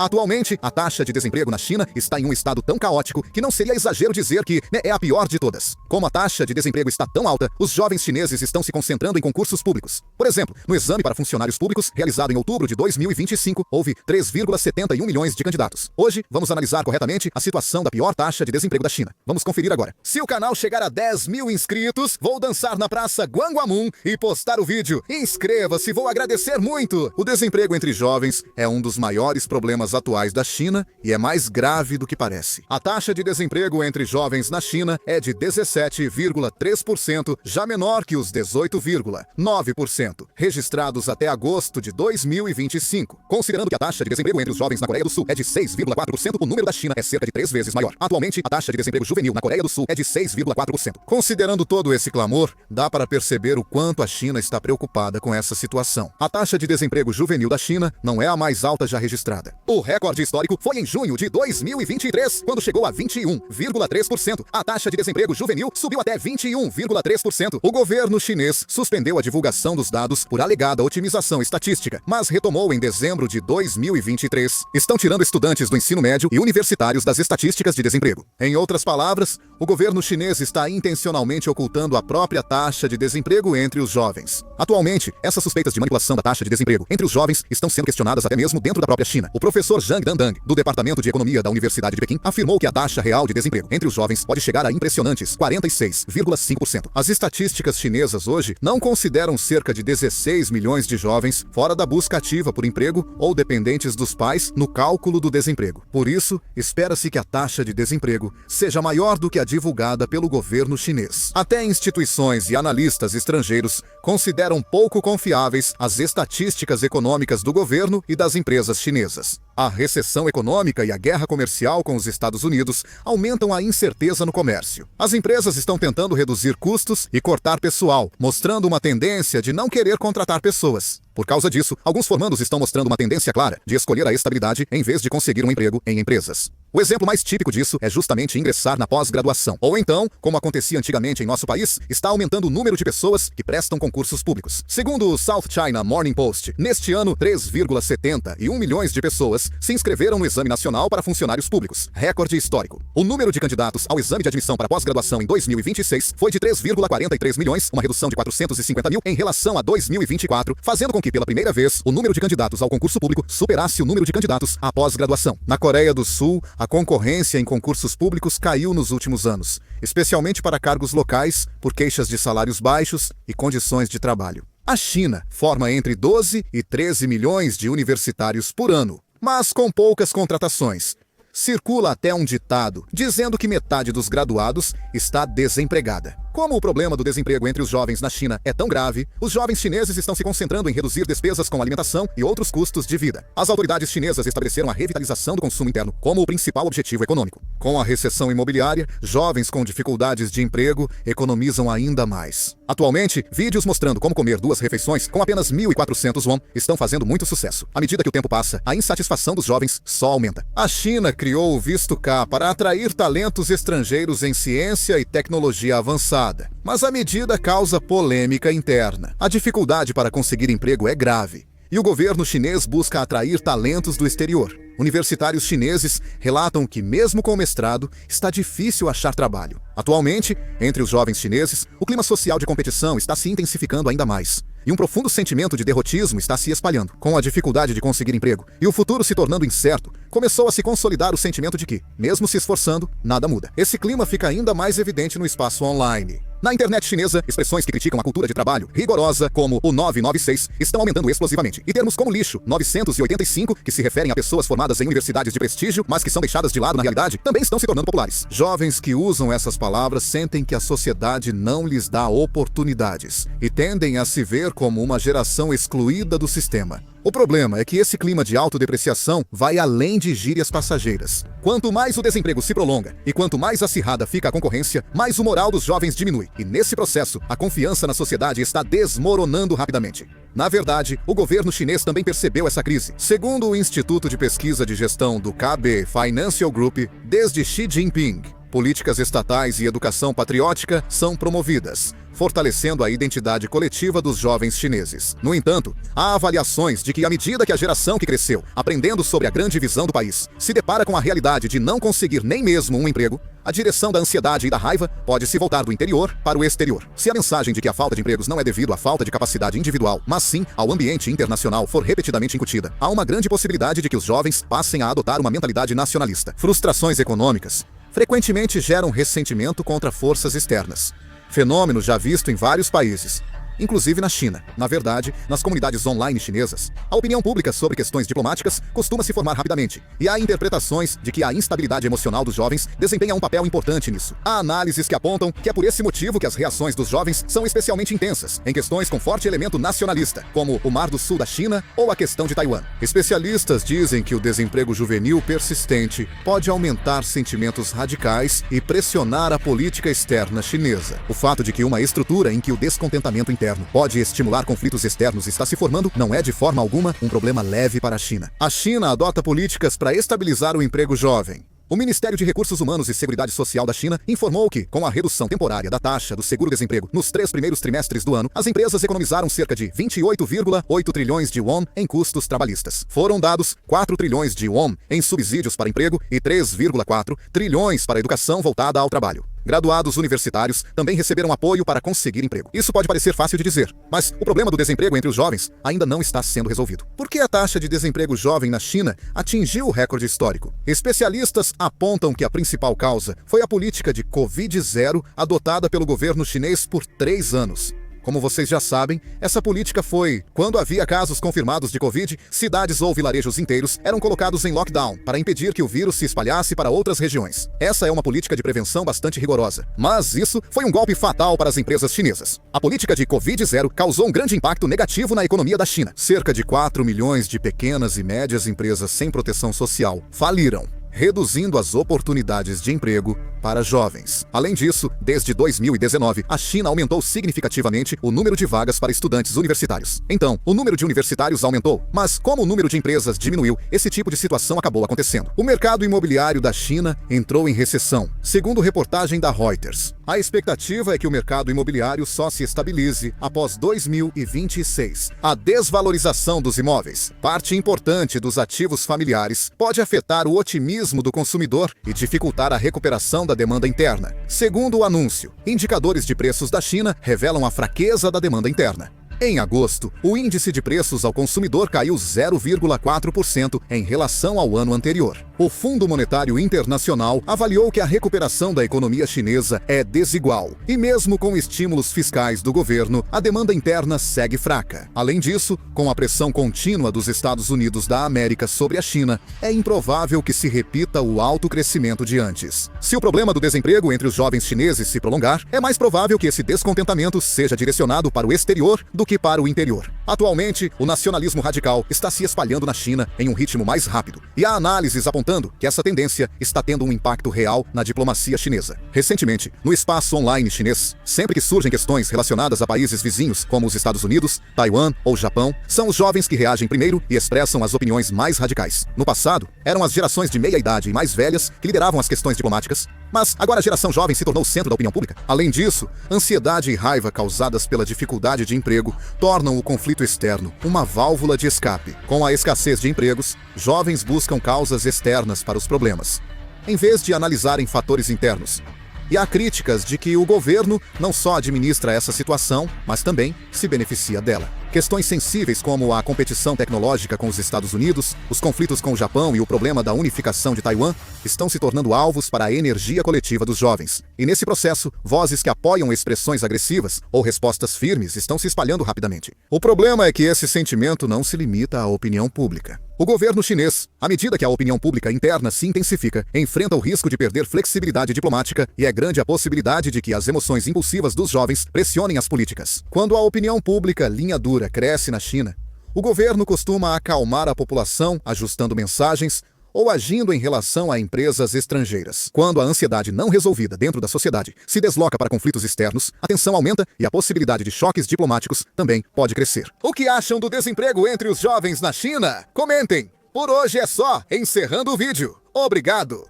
Atualmente, a taxa de desemprego na China está em um estado tão caótico que não seria exagero dizer que é a pior de todas. Como a taxa de desemprego está tão alta, os jovens chineses estão se concentrando em concursos públicos. Por exemplo, no exame para funcionários públicos, realizado em outubro de 2025, houve 3,71 milhões de candidatos. Hoje, vamos analisar corretamente a situação da pior taxa de desemprego da China. Vamos conferir agora. Se o canal chegar a 10 mil inscritos, vou dançar na praça Gwanghwamun e postar o vídeo. Inscreva-se, vou agradecer muito! O desemprego entre jovens é um dos maiores problemas atuais da China e é mais grave do que parece. A taxa de desemprego entre jovens na China é de 17,3%, já menor que os 18,9% registrados até agosto de 2025. Considerando que a taxa de desemprego entre os jovens na Coreia do Sul é de 6,4%, o número da China é cerca de 3 vezes maior. Atualmente, a taxa de desemprego juvenil na Coreia do Sul é de 6,4%. Considerando todo esse clamor, dá para perceber o quanto a China está preocupada com essa situação. A taxa de desemprego juvenil da China não é a mais alta já registrada. O recorde histórico foi em junho de 2023, quando chegou a 21,3%. A taxa de desemprego juvenil subiu até 21,3%. O governo chinês suspendeu a divulgação dos dados por alegada otimização estatística, mas retomou em dezembro de 2023. Estão tirando estudantes do ensino médio e universitários das estatísticas de desemprego. Em outras palavras, o governo chinês está intencionalmente ocultando a própria taxa de desemprego entre os jovens. Atualmente, essas suspeitas de manipulação da taxa de desemprego entre os jovens estão sendo questionadas até mesmo dentro da própria China. O professor Zhang Dandang, do Departamento de Economia da Universidade de Pequim, afirmou que a taxa real de desemprego entre os jovens pode chegar a impressionantes 46,5%. As estatísticas chinesas hoje não consideram cerca de 16 milhões de jovens fora da busca ativa por emprego ou dependentes dos pais no cálculo do desemprego. Por isso, espera-se que a taxa de desemprego seja maior do que a divulgada pelo governo chinês. Até instituições e analistas estrangeiros consideram pouco confiáveis as estatísticas econômicas do governo e das empresas chinesas. A recessão econômica e a guerra comercial com os Estados Unidos aumentam a incerteza no comércio. As empresas estão tentando reduzir custos e cortar pessoal, mostrando uma tendência de não querer contratar pessoas. Por causa disso, alguns formandos estão mostrando uma tendência clara de escolher a estabilidade em vez de conseguir um emprego em empresas. O exemplo mais típico disso é justamente ingressar na pós-graduação. Ou então, como acontecia antigamente em nosso país, está aumentando o número de pessoas que prestam concursos públicos. Segundo o South China Morning Post, neste ano, 3,71 milhões de pessoas se inscreveram no Exame Nacional para Funcionários Públicos, recorde histórico. O número de candidatos ao exame de admissão para pós-graduação em 2026 foi de 3,43 milhões, uma redução de 450 mil em relação a 2024, fazendo com que, pela primeira vez, o número de candidatos ao concurso público superasse o número de candidatos à pós-graduação. Na Coreia do Sul, a concorrência em concursos públicos caiu nos últimos anos, especialmente para cargos locais, por queixas de salários baixos e condições de trabalho. A China forma entre 12 e 13 milhões de universitários por ano, mas com poucas contratações. Circula até um ditado dizendo que metade dos graduados está desempregada. Como o problema do desemprego entre os jovens na China é tão grave, os jovens chineses estão se concentrando em reduzir despesas com alimentação e outros custos de vida. As autoridades chinesas estabeleceram a revitalização do consumo interno como o principal objetivo econômico. Com a recessão imobiliária, jovens com dificuldades de emprego economizam ainda mais. Atualmente, vídeos mostrando como comer 2 refeições com apenas 1.400 won estão fazendo muito sucesso. À medida que o tempo passa, a insatisfação dos jovens só aumenta. A China criou o Visto K para atrair talentos estrangeiros em ciência e tecnologia avançada. Mas a medida causa polêmica interna. A dificuldade para conseguir emprego é grave, e o governo chinês busca atrair talentos do exterior. Universitários chineses relatam que, mesmo com o mestrado, está difícil achar trabalho. Atualmente, entre os jovens chineses, o clima social de competição está se intensificando ainda mais. E um profundo sentimento de derrotismo está se espalhando. Com a dificuldade de conseguir emprego e o futuro se tornando incerto, começou a se consolidar o sentimento de que, mesmo se esforçando, nada muda. Esse clima fica ainda mais evidente no espaço online. Na internet chinesa, expressões que criticam a cultura de trabalho rigorosa, como o 996, estão aumentando explosivamente. E termos como lixo, 985, que se referem a pessoas formadas em universidades de prestígio, mas que são deixadas de lado na realidade, também estão se tornando populares. Jovens que usam essas palavras sentem que a sociedade não lhes dá oportunidades e tendem a se ver como uma geração excluída do sistema. O problema é que esse clima de autodepreciação vai além de gírias passageiras. Quanto mais o desemprego se prolonga e quanto mais acirrada fica a concorrência, mais o moral dos jovens diminui. E nesse processo, a confiança na sociedade está desmoronando rapidamente. Na verdade, o governo chinês também percebeu essa crise. Segundo o Instituto de Pesquisa de Gestão do KB Financial Group, desde Xi Jinping políticas estatais e educação patriótica são promovidas, fortalecendo a identidade coletiva dos jovens chineses. No entanto, há avaliações de que, à medida que a geração que cresceu aprendendo sobre a grande visão do país se depara com a realidade de não conseguir nem mesmo um emprego, a direção da ansiedade e da raiva pode se voltar do interior para o exterior. Se a mensagem de que a falta de empregos não é devido à falta de capacidade individual, mas sim ao ambiente internacional for repetidamente incutida, há uma grande possibilidade de que os jovens passem a adotar uma mentalidade nacionalista. Frustrações econômicas frequentemente geram ressentimento contra forças externas, fenômeno já visto em vários países, inclusive na China. Na verdade, nas comunidades online chinesas, a opinião pública sobre questões diplomáticas costuma se formar rapidamente, e há interpretações de que a instabilidade emocional dos jovens desempenha um papel importante nisso. Há análises que apontam que é por esse motivo que as reações dos jovens são especialmente intensas em questões com forte elemento nacionalista, como o Mar do Sul da China ou a questão de Taiwan. Especialistas dizem que o desemprego juvenil persistente pode aumentar sentimentos radicais e pressionar a política externa chinesa. O fato de que uma estrutura em que o descontentamento interno pode estimular conflitos externos está se formando não é de forma alguma um problema leve para a China. A China adota políticas para estabilizar o emprego jovem. O Ministério de Recursos Humanos e Seguridade Social da China informou que, com a redução temporária da taxa do seguro-desemprego nos 3 primeiros trimestres do ano, as empresas economizaram cerca de 28,8 trilhões de won em custos trabalhistas. Foram dados 4 trilhões de won em subsídios para emprego e 3,4 trilhões para a educação voltada ao trabalho. Graduados universitários também receberam apoio para conseguir emprego. Isso pode parecer fácil de dizer, mas o problema do desemprego entre os jovens ainda não está sendo resolvido. Por que a taxa de desemprego jovem na China atingiu o recorde histórico? Especialistas apontam que a principal causa foi a política de Covid-0 adotada pelo governo chinês por 3 anos. Como vocês já sabem, essa política foi, quando havia casos confirmados de Covid, cidades ou vilarejos inteiros eram colocados em lockdown para impedir que o vírus se espalhasse para outras regiões. Essa é uma política de prevenção bastante rigorosa, mas isso foi um golpe fatal para as empresas chinesas. A política de Covid-0 causou um grande impacto negativo na economia da China. Cerca de 4 milhões de pequenas e médias empresas sem proteção social faliram, reduzindo as oportunidades de emprego para jovens. Além disso, desde 2019, a China aumentou significativamente o número de vagas para estudantes universitários. Então, o número de universitários aumentou, mas como o número de empresas diminuiu, esse tipo de situação acabou acontecendo. O mercado imobiliário da China entrou em recessão, segundo reportagem da Reuters. A expectativa é que o mercado imobiliário só se estabilize após 2026. A desvalorização dos imóveis, parte importante dos ativos familiares, pode afetar o otimismo do consumidor e dificultar a recuperação da demanda interna. Segundo o anúncio, indicadores de preços da China revelam a fraqueza da demanda interna. Em agosto, o índice de preços ao consumidor caiu 0,4% em relação ao ano anterior. O Fundo Monetário Internacional avaliou que a recuperação da economia chinesa é desigual, e mesmo com estímulos fiscais do governo, a demanda interna segue fraca. Além disso, com a pressão contínua dos Estados Unidos da América sobre a China, é improvável que se repita o alto crescimento de antes. Se o problema do desemprego entre os jovens chineses se prolongar, é mais provável que esse descontentamento seja direcionado para o exterior do que para o interior. Atualmente, o nacionalismo radical está se espalhando na China em um ritmo mais rápido, e há análises apontando que essa tendência está tendo um impacto real na diplomacia chinesa. Recentemente, no espaço online chinês, sempre que surgem questões relacionadas a países vizinhos como os Estados Unidos, Taiwan ou Japão, são os jovens que reagem primeiro e expressam as opiniões mais radicais. No passado, eram as gerações de meia idade e mais velhas que lideravam as questões diplomáticas, mas agora a geração jovem se tornou o centro da opinião pública. Além disso, ansiedade e raiva causadas pela dificuldade de emprego tornam o conflito externo uma válvula de escape. Com a escassez de empregos, jovens buscam causas externas para os problemas, em vez de analisarem fatores internos. E há críticas de que o governo não só administra essa situação, mas também se beneficia dela. Questões sensíveis como a competição tecnológica com os Estados Unidos, os conflitos com o Japão e o problema da unificação de Taiwan estão se tornando alvos para a energia coletiva dos jovens. E nesse processo, vozes que apoiam expressões agressivas ou respostas firmes estão se espalhando rapidamente. O problema é que esse sentimento não se limita à opinião pública. O governo chinês, à medida que a opinião pública interna se intensifica, enfrenta o risco de perder flexibilidade diplomática e é grande a possibilidade de que as emoções impulsivas dos jovens pressionem as políticas. Quando a opinião pública linha dura cresce na China, o governo costuma acalmar a população, ajustando mensagens ou agindo em relação a empresas estrangeiras. Quando a ansiedade não resolvida dentro da sociedade se desloca para conflitos externos, a tensão aumenta e a possibilidade de choques diplomáticos também pode crescer. O que acham do desemprego entre os jovens na China? Comentem! Por hoje é só, encerrando o vídeo. Obrigado!